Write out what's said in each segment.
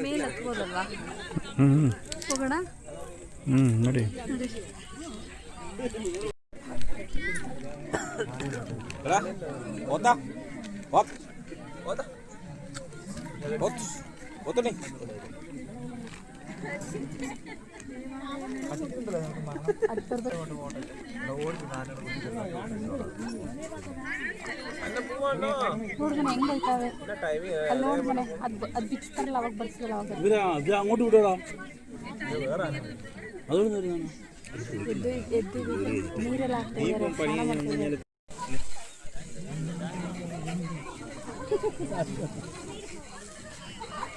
ಮೇಲೆ ಹತ್ಬೋದಲ್ವಾ ಹೋಗೋಣ ನೋಡಿ ನೋಡ್ದನೆ ಹೆಂಗ್ ಬೈತಾವೆ ಅಲ್ಲಿ ನೋಡ್ದನೆ ಅದ್ ಬಿಚ್ತಾರಲ್ಲ ಅವಾಗ ಬರ್ಸಿದಲ್ಲ ಅವಾಗ അങ്ങോട്ട് വിടടാ ಎದ್ದು ಎದ್ದು ನೀರೆಲ್ಲ ಹಾಕ್ತಾ ಇದ್ದಾರೆ ಸ್ನಾನ ಮಾಡ್ತಿದ್ದಾರೆ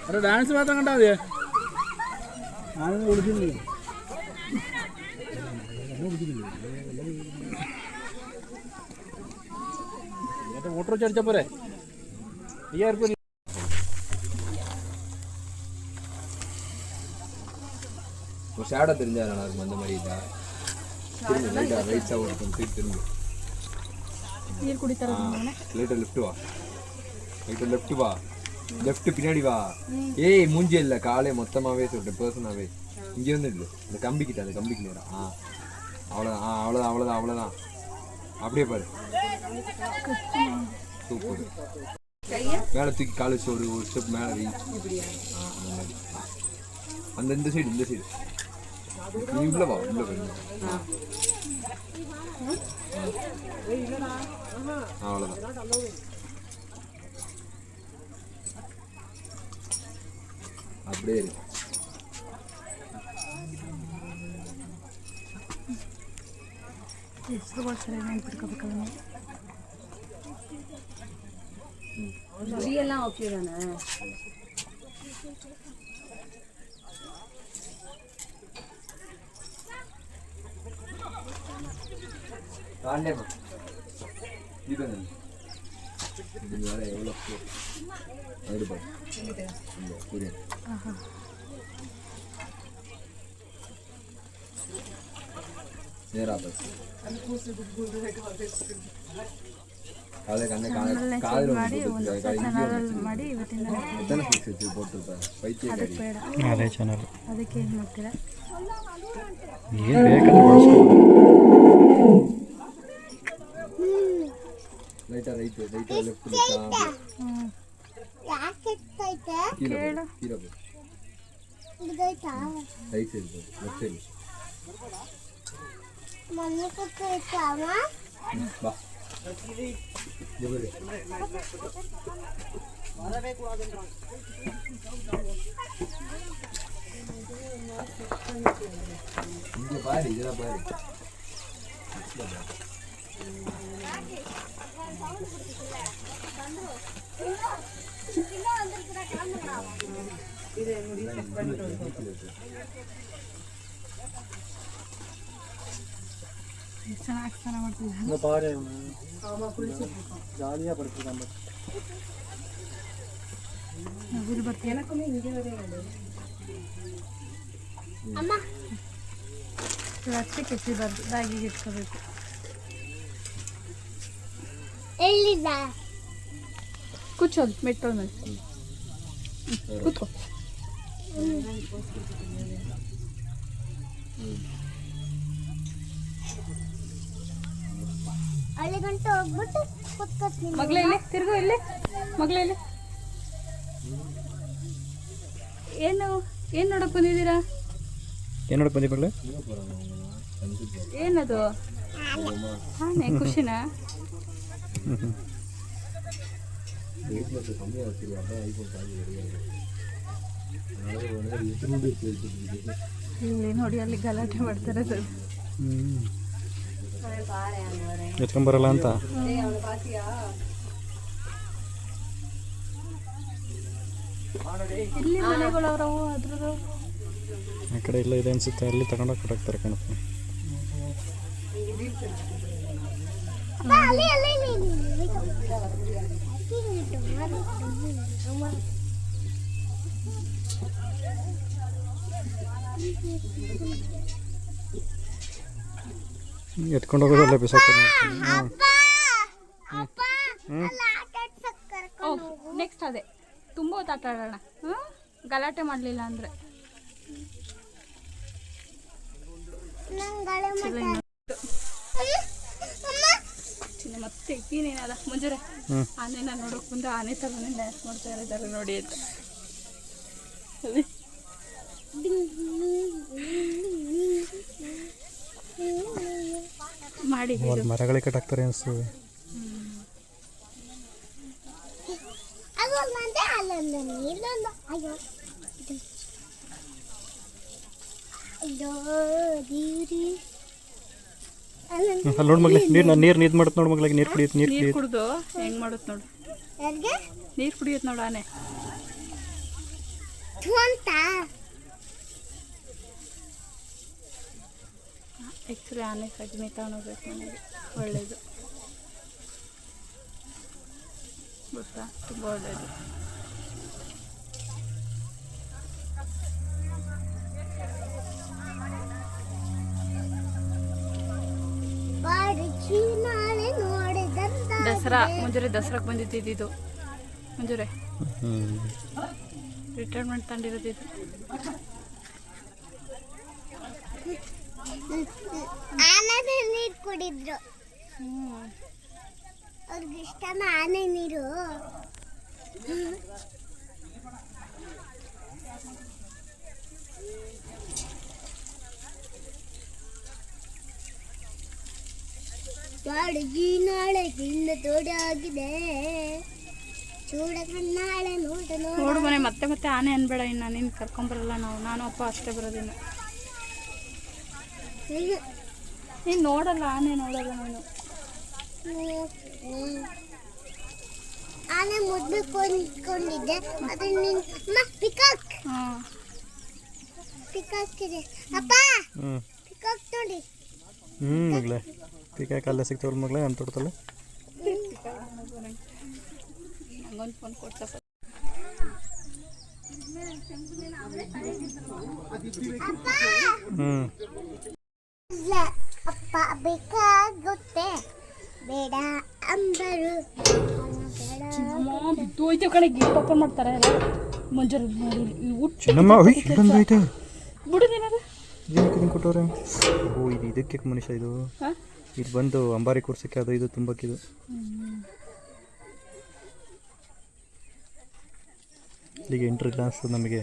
അല്ല ഡാൻസ് മാത്രം കണ്ടാൽ മതിയേ ഞാനൊന്നും വിളിക്കുന്നില്ല മറ്റേ വോട്ടർ വെച്ച് അടിച്ചാൽ പോരെ 5000 രൂപ ஷேடோ தெரிஞ்சாலும் இருக்கும் அந்த மாதிரி இல்லை திரும்ப ரைட்ஸாக ஓடும் திரும்ப நீர் குடித்தர லைட்டாக லெஃப்ட் வா லெஃப்ட் பின்னாடி வா ஏய் மூஞ்சி இல்லை காலே மொத்தமாகவே சொல்லிட்டேன் பர்சனாகவே இங்கே வந்து இல்லை இந்த கம்பிக்கிட்ட அந்த கம்பிக்கு நேரம் அவ்வளோதான் அப்படியே பாரு சூப்பர் மேலே தூக்கி கால் வச்சு ஒரு ஸ்டெப் மேலே வை அந்த இந்த சைடு நீ உள்ள வா உள்ள போய் அவ்வளோதான் அப்படியே இருக்கு ಹೆಸರು ಬರ್ತಾರೆ ನೆನ್ಪಿಟ್ಕೋಬೇಕಲ್ಲ ಎಲ್ಲ ಓಕೆ ತಾನೆ தாண்டேமா இது இது வேற எவ்வளோ அது பாரு புரியுது நேரா பஸ் ಕಾಲೇ ಕಣ್ಣೆ ಕಾಲು ಮಾಡಿ ಇವತ್ತಿಂದ ಎತ್ತನ ಫಿಕ್ಸ್ போட்டுருப்பாங்க பைத்திய ಗಾಡಿ ಅದೇ ಚಾನಲ್ ಅದಕ್ಕೆ ಏನು ಮಾಡ್ತೀರಾ ಏನು ಬೇಕಂತ ಬಳಸ್ಕೊಂಡು ಲೈಟಾ ರೈಟ್ ಲೆಫ್ಟ್ ಯಾಕೆ ಕೈತೆ ಕೇಳು ಇದೈತಾ ರೈಟ್ ಸೈಡ್ ಲೆಫ್ಟ್ ಸೈಡ್ ಮನೆ ಕೂತ್ಕೊಳ್ಳೋಣ ಬಾ ದೇವರೇ ಬರಬೇಕು ಅದನ್ನ இங்க பாரு இதெல்லாம் பாரு இது முடி செட் பண்ணிட்டு ಚೆನ್ನಾಗಿ ಸ್ನಾನ ಮಾಡ್ತಿದ್ದೆ பாரு ஜாலியாக படுத்துருக்காங்க ನಗುಲು ಬರ್ತೀಯ ಅಮ್ಮ ಅಷ್ಟೇ ಕೆತ್ತಿಬಾರ್ದು ಬ್ಯಾಗಿಗೆ ಇಟ್ಕೋಬೇಕು ಎಲ್ಲಿದ ಕೂಚೋದು ಮೆಟ್ರೋಲ್ ಮೇಲೆ ಕೂತ್ಕೋ ಅಲ್ಲಿ ಗಂಟೆ ಹೋಗ್ಬಿಟ್ಟು ಕೂತ್ಕೊತೀನಿ. ಮಗ್ಳ ಇಲ್ಲಿ ತಿರ್ಗು, ಇಲ್ಲಿ ಮಗ್ಳ ಇಲ್ಲಿ. ಏನು ಏನು ನೋಡಕ್ ಬಂದಿದ್ದೀರಾ? ಏನು ನೋಡಕ್ಕೆ ಬಂದಿ ಮಗಳೇ? ಏನದು? ಆನೆ ಖುಷಿನಾ? ಇಲ್ಲಿ ನೋಡಿ, ಅಲ್ಲಿ ಗಲಾಟೆ ಮಾಡ್ತಾರೆ ಸರ್. ಎತ್ಕೊಂಬರಲ್ಲ ಅಂತ. ಇಲ್ಲಿ ಮನೆಗಳವ್ರವು ಅದ್ರದ್ದು. ಆ ಕಡೆ ಎಲ್ಲ ಇದೆ ಅನ್ಸುತ್ತೆ, ಅಲ್ಲಿ ತಗೊಂಡೋಗಿ ಕೊಟ್ಟಾಕ್ತಾರೆ ಕಾಣುತ್ತೆ. ಅಲ್ಲಿ ಅಲ್ಲಿ ಎತ್ಕೊಂಡು ಹೋಗೋದು ಅಲ್ಲೇ ಬಿಸಾಕೋದು. ನೆಕ್ಸ್ಟ್ ಅದೇ ತುಂಬ ಹೊತ್ತು ಆಟ ಆಡೋಣ. ಗಲಾಟೆ ಮಾಡಲಿಲ್ಲ ಅಂದರೆ. ಚಿನ್ನ ಮತ್ತೆ ಇನ್ನೇನದ ಮುಂಜಾನೆ ಆನೆನ ನೋಡೋಕೆ ಮುಂದೆ ಆನೆ ಥರನೇ ಡ್ಯಾನ್ಸ್ ಮಾಡ್ತಾ ಇದ್ದಾರೆ ನೋಡಿ ಅಂತ. ಮಾಡಿ ಮರಗಳಿಗೆ ಕಟ್ಟಾಕ್ತಾರೆ ಅನಿಸ್ತದೆ. ಅಲ್ಲಿ ನೋಡಿ ಮಗ್ಲಿ, ನೀರು ಇದು ಮಾಡುತ್ತೆ ನೋಡಿ ಮಗ್ಲಿಗೆ. ನೀರು ಕುಡಿಯುತ್ತೆ, ನೀರು ಕುಡ್ದು ಹೆಂಗ್ ಮಾಡುತ್ತೆ ನೋಡು. ನೀರು ಕುಡಿಯುತ್ತೆ ನೋಡು ಆನೆ. ಆ್ಯಕ್ಚುಲಿ ಆನೆ ಸಗಣಿ ತಗೊಂಡೋಗ್ಬೇಕು ನನಗೆ, ಒಳ್ಳೇದು ಗೊತ್ತಾ, ತುಂಬ ಒಳ್ಳೇದು. ದಸರಾ ಮುಂಜಾನೆ ದಸರಾಕ್ಕೆ ಬಂದಿದ್ದು ಮುಂಜಾನೆ ರಿಟೈರ್ಮೆಂಟ್ ತಂದಿರೋದು ಇದು. ಆನೆ ನೀರು ಕುಡಿದ್ರು, ಅವ್ರಿಗೆ ಇಷ್ಟನ ಆನೆ ನೀರು. ಬಾಡಿಗೆ ನಾಳೆ ಹಿಂದ ತೋಡಾಗಿದೆ, ಚೂಡ ಕಣ್ಣಾಳೆ ನೋಡ ನೋಡು ಮನೆ. ಮತ್ತೆ ಮತ್ತೆ ಆನೆ ಅನ್ಬೇಡ ಇನ್ನು, ನೀನು ಕರ್ಕೊಂಬರಲ್ಲ ನಾವು, ನಾನು ಅಪ್ಪ ಅಷ್ಟೇ ಬರೋದಿಲ್ಲ. ನೀನು ನೋಡಲ್ಲ, ಆನೆ ನೋಡಲ್ಲ ನಾನು. ಆನೆ ಮೊದಲು ಕೊಂಡ್ಕೊಂಡಿದ್ದೆ, ಅದು ನಿನ್ನ ಪಿಕಾಕ್. ಪಿಕಾಕ್ ಇದೆ ಅಪ್ಪ, ಪಿಕಾಕ್ ನೋಡಿ. ಮಗಳೇ ಪಿಕಾಕ್ ಅಲ್ಲೇ ಸಿಗ್ತಾವಲ್ಲ ಮಗಳೇ, ಅಂತ ತೊಡ್ತಲ್ಲ. ನಂಗೊಂದು ಫೋನ್ ಕೊಡ್ಸಪ್ಪ. ಅಪ್ಪ ಬೇಕಾಗುತ್ತೆ ಬೇಡ ಅಂಬರು ಬಿದ್ದೋಯ್ತು ಕಡೆ. ಗೇಟ್ ಓಪನ್ ಮಾಡ್ತಾರೆ ಮುಂಜಾನೆ ಬಿಡುದೇನದು ಕೊಟ್ಟವ್ರೆ. ಓ ಇದು ಇದಕ್ಕೆ ಮನುಷ್ಯ ಇದು ಇದು ಬಂದು ಅಂಬಾರಿ ಕೂರ್ಸಕ್ಕೆ, ಅದು ಇದು ತುಂಬಕ್ಕಿದು. ಇಲ್ಲಿಗೆ ಎಂಟ್ರಿ ಇಲ್ಲ ಅನ್ಸ್ತದೆ ನಮಗೆ.